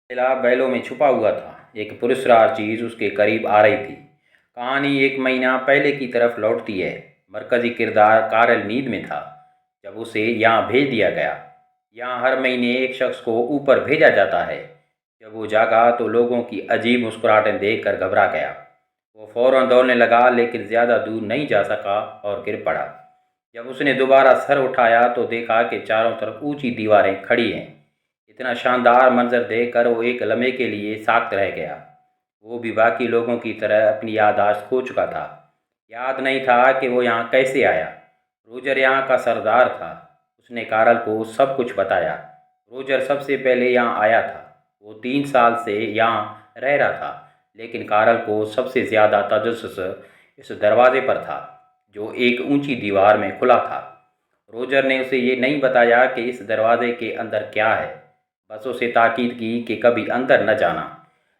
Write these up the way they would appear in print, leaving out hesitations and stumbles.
किला बैलों में छुपा हुआ था। एक पुरस्कार चीज़ उसके करीब आ रही थी। कहानी 1 महीना पहले की तरफ लौटती है। मरकजी किरदार कारल नींद में था जब उसे यहाँ भेज दिया गया। यहाँ हर महीने एक शख्स को ऊपर भेजा जाता है। जब वो जागा तो लोगों की अजीब मुस्कुराहटें देखकर घबरा गया। वो फौरन दौड़ने लगा लेकिन ज़्यादा दूर नहीं जा सका और गिर पड़ा। जब उसने दोबारा सर उठाया तो देखा कि चारों तरफ ऊंची दीवारें खड़ी हैं। इतना शानदार मंजर देखकर वो एक लम्हे के लिए साख्त रह गया। वो भी बाकी लोगों की तरह अपनी याददाश्त खो चुका था। याद नहीं था कि वो यहाँ कैसे आया। रोजर यहाँ का सरदार था। उसने कारल को सब कुछ बताया। रोजर सबसे पहले यहाँ आया था। वो 3 साल से यहाँ रह रहा था, लेकिन कारल को सबसे ज़्यादा तजस्सुस इस दरवाजे पर था जो एक ऊंची दीवार में खुला था। रोजर ने उसे ये नहीं बताया कि इस दरवाजे के अंदर क्या है, बस उसे ताकीद की कि कभी अंदर न जाना।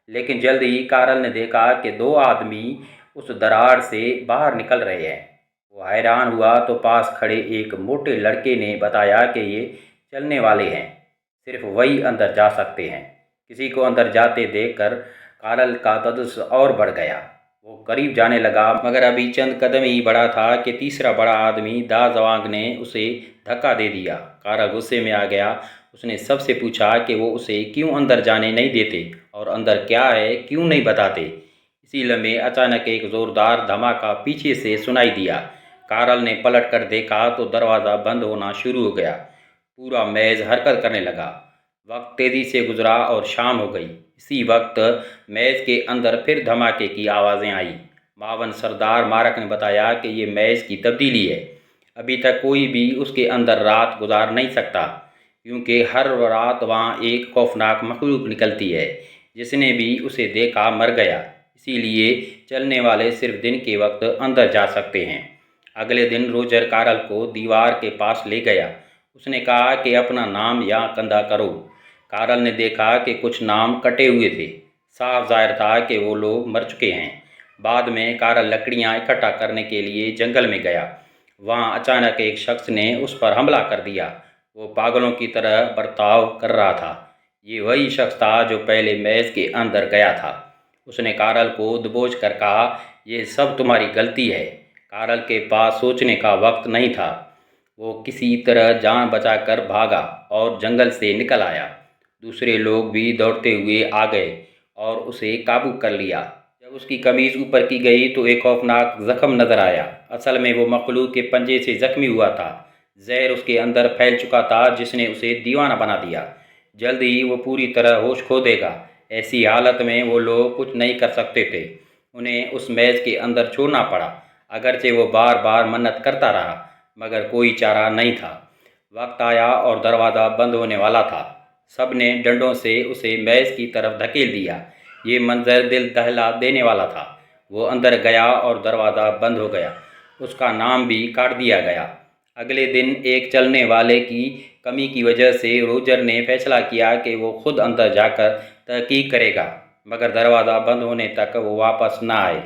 लेकिन जल्द ही कारल ने देखा कि 2 आदमी उस दरार से बाहर निकल रहे हैं। वो हैरान हुआ तो पास खड़े एक मोटे लड़के ने बताया कि ये चलने वाले हैं, सिर्फ वही अंदर जा सकते हैं। किसी को अंदर जाते देखकर कारल का तजस्सुस और बढ़ गया। वो करीब जाने लगा, मगर अभी चंद कदम ही बढ़ा था कि तीसरा बड़ा आदमी दा जवांग ने उसे धक्का दे दिया। कारल गुस्से में आ गया। उसने सबसे पूछा कि वो उसे क्यों अंदर जाने नहीं देते और अंदर क्या है क्यों नहीं बताते। इसी लम्हे अचानक एक ज़ोरदार धमाका पीछे से सुनाई दिया। कारल ने पलट कर देखा तो दरवाज़ा बंद होना शुरू हो गया। पूरा मेज़ हरकत करने लगा। वक्त तेज़ी से गुजरा और शाम हो गई। इसी वक्त मेज़ के अंदर फिर धमाके की आवाज़ें आईं। मावन सरदार मारक ने बताया कि ये मेज़ की तब्दीली है। अभी तक कोई भी उसके अंदर रात गुजार नहीं सकता, क्योंकि हर रात वहाँ एक खौफनाक मखलूक निकलती है। जिसने भी उसे देखा मर गया। इसीलिए चलने वाले सिर्फ दिन के वक्त अंदर जा सकते हैं। अगले दिन रोजर कारल को दीवार के पास ले गया। उसने कहा कि अपना नाम यहाँ कंधा करो। कारल ने देखा कि कुछ नाम कटे हुए थे। साफ जाहिर था कि वो लोग मर चुके हैं। बाद में कारल लकड़ियाँ इकट्ठा करने के लिए जंगल में गया। वहाँ अचानक एक शख्स ने उस पर हमला कर दिया। वो पागलों की तरह बर्ताव कर रहा था। ये वही शख्स था जो पहले मेज़ के अंदर गया था। उसने कारल को दबोच कर कहा, ये सब तुम्हारी गलती है। कारल के पास सोचने का वक्त नहीं था। वो किसी तरह जान बचाकर भागा और जंगल से निकल आया। दूसरे लोग भी दौड़ते हुए आ गए और उसे काबू कर लिया। जब उसकी कमीज़ ऊपर की गई तो एक खौफनाक जख्म नजर आया। असल में वो मखलूक के पंजे से जख्मी हुआ था। जहर उसके अंदर फैल चुका था जिसने उसे दीवाना बना दिया। जल्द ही वो पूरी तरह होश खो देगा। ऐसी हालत में वो लोग कुछ नहीं कर सकते थे। उन्हें उस मेज़ के अंदर छोड़ना पड़ा। अगरचे वो बार बार मन्नत करता रहा, मगर कोई चारा नहीं था। वक्त आया और दरवाज़ा बंद होने वाला था। सब ने डंडों से उसे मेज़ की तरफ धकेल दिया। ये मंजर दिल दहला देने वाला था। वो अंदर गया और दरवाज़ा बंद हो गया। उसका नाम भी काट दिया गया। अगले दिन एक चलने वाले की कमी की वजह से रोजर ने फैसला किया कि वो खुद अंदर जाकर तहकीक करेगा, मगर दरवाज़ा बंद होने तक वो वापस न आए।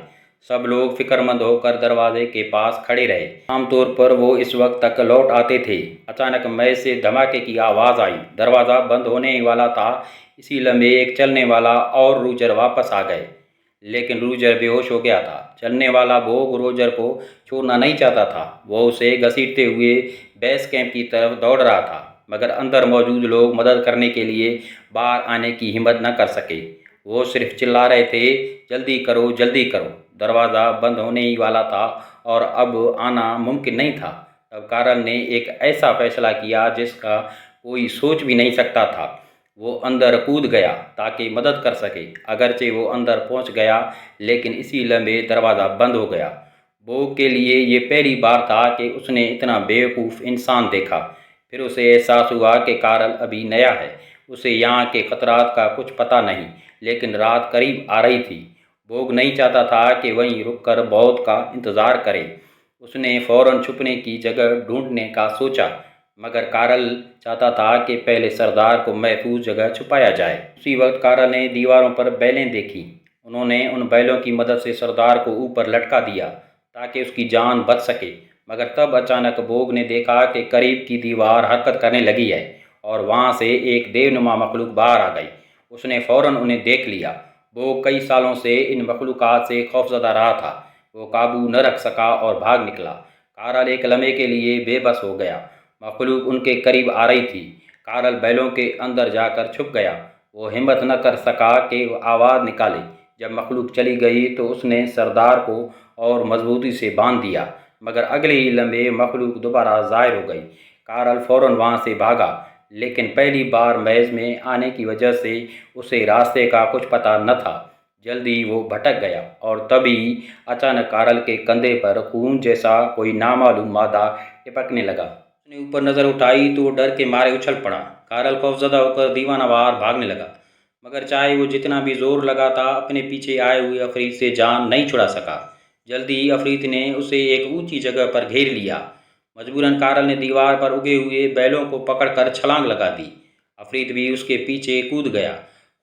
सब लोग फिक्रमंद होकर दरवाजे के पास खड़े रहे। आमतौर पर वो इस वक्त तक लौट आते थे। अचानक मेज से धमाके की आवाज़ आई। दरवाज़ा बंद होने ही वाला था। इसी लम्हे एक चलने वाला और रूजर वापस आ गए, लेकिन रूजर बेहोश हो गया था। चलने वाला भोग रोजर को छोड़ना नहीं चाहता था। वो उसे घसीटते हुए बेस कैंप की तरफ दौड़ रहा था, मगर अंदर मौजूद लोग मदद करने के लिए बाहर आने की हिम्मत न कर सके। वो सिर्फ चिल्ला रहे थे, जल्दी करो जल्दी करो। दरवाज़ा बंद होने ही वाला था और अब आना मुमकिन नहीं था। तब कारल ने एक ऐसा फैसला किया जिसका कोई सोच भी नहीं सकता था। वो अंदर कूद गया ताकि मदद कर सके। अगरचे वो अंदर पहुंच गया, लेकिन इसी लम्हे दरवाज़ा बंद हो गया। बोग के लिए ये पहली बार था कि उसने इतना बेवकूफ़ इंसान देखा। फिर उसे एहसास हुआ कि कारल अभी नया है। उसे यहाँ के खतरात का कुछ पता नहीं, लेकिन रात करीब आ रही थी। बोग नहीं चाहता था कि वहीं रुककर बहुत का इंतज़ार करे। उसने फ़ौरन छुपने की जगह ढूंढने का सोचा, मगर कारल चाहता था कि पहले सरदार को महफूज जगह छुपाया जाए। उसी वक्त कारल ने दीवारों पर बैलें देखी। उन्होंने उन बैलों की मदद से सरदार को ऊपर लटका दिया ताकि उसकी जान बच सके। मगर तब अचानक बोग ने देखा कि करीब की दीवार हरकत करने लगी है और वहाँ से एक देवनुमा मखलूक बाहर आ गई। उसने फ़ौरन उन्हें देख लिया। वो कई सालों से इन मखलूक़ात से खौफज़दा रहा था। वो काबू न रख सका और भाग निकला। कारल एक लम्हे के लिए बेबस हो गया। मखलूक उनके करीब आ रही थी। कारल बैलों के अंदर जाकर छुप गया। वो हिम्मत न कर सका कि वो आवाज़ निकाले। जब मखलूक चली गई तो उसने सरदार को और मजबूती से बांध दिया, मगर अगले ही लम्हे मखलूक दोबारा ज़ाहिर हो गई। कारल फ़ौरन वहाँ से भागा, लेकिन पहली बार मैज़ में आने की वजह से उसे रास्ते का कुछ पता न था। जल्दी वो भटक गया और तभी अचानक कारल के कंधे पर खून जैसा कोई नामालूम मादा टिपकने लगा। उसने ऊपर नज़र उठाई तो वो डर के मारे उछल पड़ा। कारल खौफज़दा होकर दीवानावार भागने लगा, मगर चाहे वो जितना भी जोर लगाता, अपने पीछे आए हुए अफरीत से जान नहीं छुड़ा सका। जल्दी ही अफरीत ने उसे एक ऊंची जगह पर घेर लिया। मजबूरन कारल ने दीवार पर उगे हुए बैलों को पकड़कर छलांग लगा दी। अफरीत भी उसके पीछे कूद गया।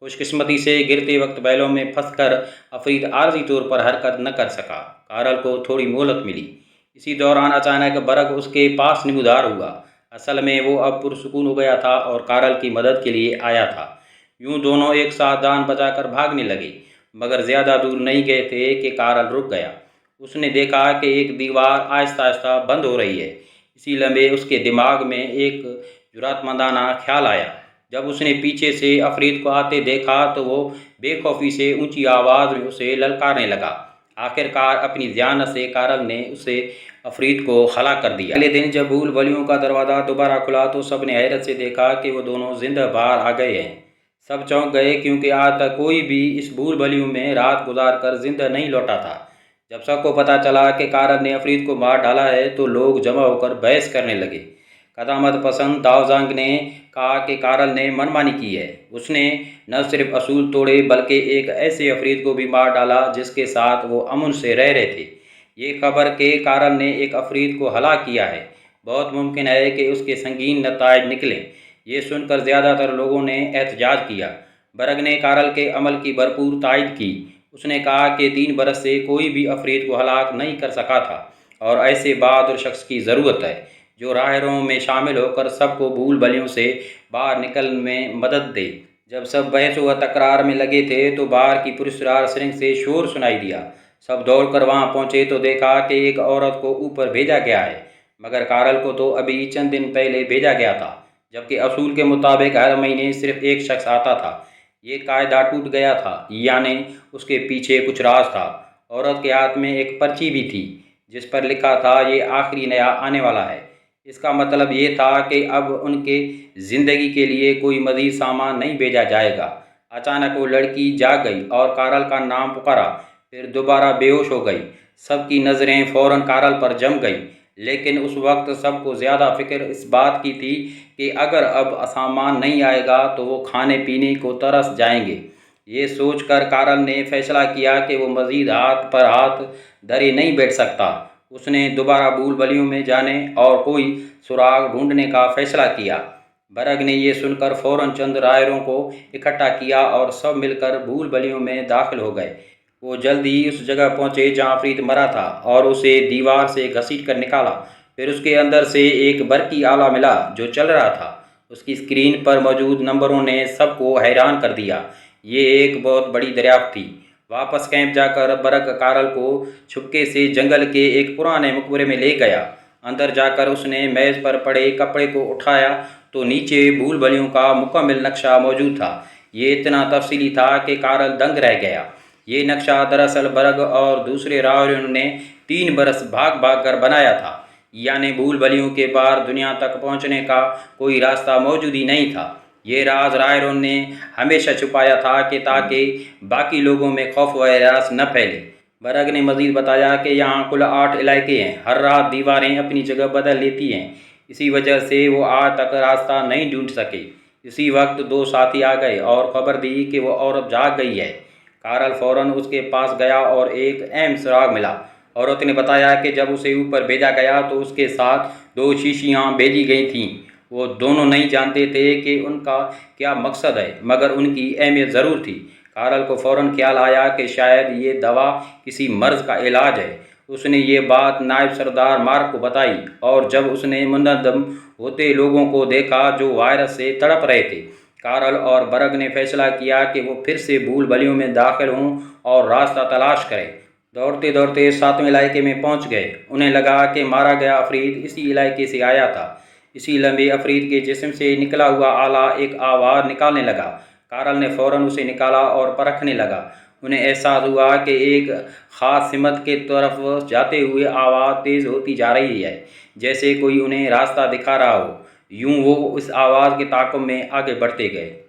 खुशकिस्मती से गिरते वक्त बैलों में फंसकर अफरीत आर्जी तौर पर हरकत न कर सका। कारल को थोड़ी मोहलत मिली। इसी दौरान अचानक बरग उसके पास नमूदार हुआ। असल में वो अब पुरसुकून हो गया था और कारल की मदद के लिए आया था। यूं दोनों एक साथ दान बजाकर भागने लगे, मगर ज़्यादा दूर नहीं गए थे कि कारल रुक गया। उसने देखा कि एक दीवार आहिस्ता आहिस्ता बंद हो रही है। इसी लम्हे उसके दिमाग में एक जुरातमंदाना ख्याल आया। जब उसने पीछे से अफरीत को आते देखा तो वो बेखौफी से ऊंची आवाज़ में उसे ललकारने लगा। आखिरकार अपनी ज़ियानत से कारल ने उसे अफरीत को हला कर दिया। अगले दिन जब भूल भलियों का दरवाज़ा दोबारा खुला तो सब ने हैरत से देखा कि वो दोनों जिंदा बाहर आ गए हैं। सब चौंक गए, क्योंकि आज तक कोई भी इस भूल भलियों में रात गुजार कर जिंदा नहीं लौटा था। जब सबको पता चला कि कारल ने अफरीत को मार डाला है तो लोग जमा होकर बहस करने लगे। कदामत पसंद दावजांग ने कहा कि कारल ने मनमानी की है। उसने न सिर्फ असूल तोड़े बल्कि एक ऐसे अफरीत को भी मार डाला जिसके साथ वो अमन से रह रहे थे। ये खबर कि कारल ने एक अफरीत को हलाक किया है, बहुत मुमकिन है कि उसके संगीन नताइज निकलें। ये सुनकर ज़्यादातर लोगों ने एहतजाज किया। बरग ने कारल के अमल की भरपूर तायद की। उसने कहा कि 3 बरस से कोई भी अफरीत को हलाक नहीं कर सका था और ऐसे बहादुर शख्स की ज़रूरत है जो राहरों में शामिल होकर सबको भूल भलियों से बाहर निकलने में मदद दे। जब सब बहस व तकरार में लगे थे तो बाहर की पुरस्कार सिरिंग से शोर सुनाई दिया। सब दौड़कर वहां पहुंचे तो देखा कि एक औरत को ऊपर भेजा गया है, मगर कारल को तो अभी चंद दिन पहले भेजा गया था, जबकि असूल के मुताबिक हर महीने सिर्फ एक शख्स आता था। ये कायदा टूट गया था, यानी उसके पीछे कुछ राज था। औरत के हाथ में एक पर्ची भी थी जिस पर लिखा था, ये आखिरी नया आने वाला है। इसका मतलब ये था कि अब उनके ज़िंदगी के लिए कोई मज़ीद सामान नहीं भेजा जाएगा। अचानक वो लड़की जाग गई और कारल का नाम पुकारा, फिर दोबारा बेहोश हो गई। सबकी नज़रें फ़ौरन कारल पर जम गई, लेकिन उस वक्त सबको ज़्यादा फिक्र इस बात की थी कि अगर अब सामान नहीं आएगा तो वो खाने पीने को तरस जाएंगे। ये सोचकर कारल ने फैसला किया कि वो मज़ीद हाथ पर हाथ धरे नहीं बैठ सकता। उसने दोबारा भूल भलियों में जाने और कोई सुराग ढूंढने का फैसला किया। बरग ने यह सुनकर फ़ौरन चंद रायरों को इकट्ठा किया और सब मिलकर भूल भलियों में दाखिल हो गए। वो जल्द ही उस जगह पहुंचे जहां अफरीत मरा था और उसे दीवार से घसीट कर निकाला। फिर उसके अंदर से एक बरकी आला मिला जो चल रहा था। उसकी स्क्रीन पर मौजूद नंबरों ने सबको हैरान कर दिया। ये एक बहुत बड़ी दरियाफ्त थी। वापस कैंप जाकर बरग कारल को छुपके से जंगल के एक पुराने मकबरे में ले गया। अंदर जाकर उसने मेज़ पर पड़े कपड़े को उठाया तो नीचे भूल भलियों का मुकम्मल नक्शा मौजूद था। ये इतना तफसीली था कि कारल दंग रह गया। ये नक्शा दरअसल बरग और दूसरे राहरियों ने 3 बरस भाग भाग कर बनाया था, यानी भूल भलियों के बाहर दुनिया तक पहुंचने का कोई रास्ता मौजूद ही नहीं था। ये राज रायरों ने हमेशा छुपाया था कि ताकि बाकी लोगों में खौफ व हरास न फैले। बरग ने मजीद बताया कि यहाँ कुल 8 इलाके हैं। हर रात दीवारें अपनी जगह बदल लेती हैं, इसी वजह से वो आज तक रास्ता नहीं ढूंढ सके। इसी वक्त 2 साथी आ गए और खबर दी कि वो औरत जाग गई है। कारल फ़ौरन उसके पास गया और एक अहम सुराग मिला। औरत ने बताया कि जब उसे ऊपर भेजा गया तो उसके साथ 2 शीशियाँ भेजी गई थीं। वो दोनों नहीं जानते थे कि उनका क्या मकसद है, मगर उनकी अहमियत ज़रूर थी। कारल को फ़ौरन ख्याल आया कि शायद ये दवा किसी मर्ज़ का इलाज है। उसने ये बात नायब सरदार मार्क को बताई और जब उसने मुनद्दम होते लोगों को देखा जो वायरस से तड़प रहे थे, کارل اور برگ نے فیصلہ کیا کہ وہ پھر سے بھول بھلیوں میں داخل ہوں اور راستہ تلاش کریں۔ دوڑتے دوڑتے 7ویں علاقے میں پہنچ گئے۔ انہیں لگا کہ مارا گیا عفریت اسی علاقے سے آیا تھا۔ اسی لمحے عفریت کے جسم سے نکلا ہوا آلہ ایک آواز نکالنے لگا۔ کارل نے فوراً اسے نکالا اور پرکھنے لگا۔ انہیں احساس ہوا کہ ایک خاص سمت کی طرف جاتے ہوئے آواز تیز ہوتی جا رہی ہے، جیسے کوئی انہیں راستہ دکھا رہا ہو۔ یوں وہ اس آواز کے تعاقب میں آگے بڑھتے گئے۔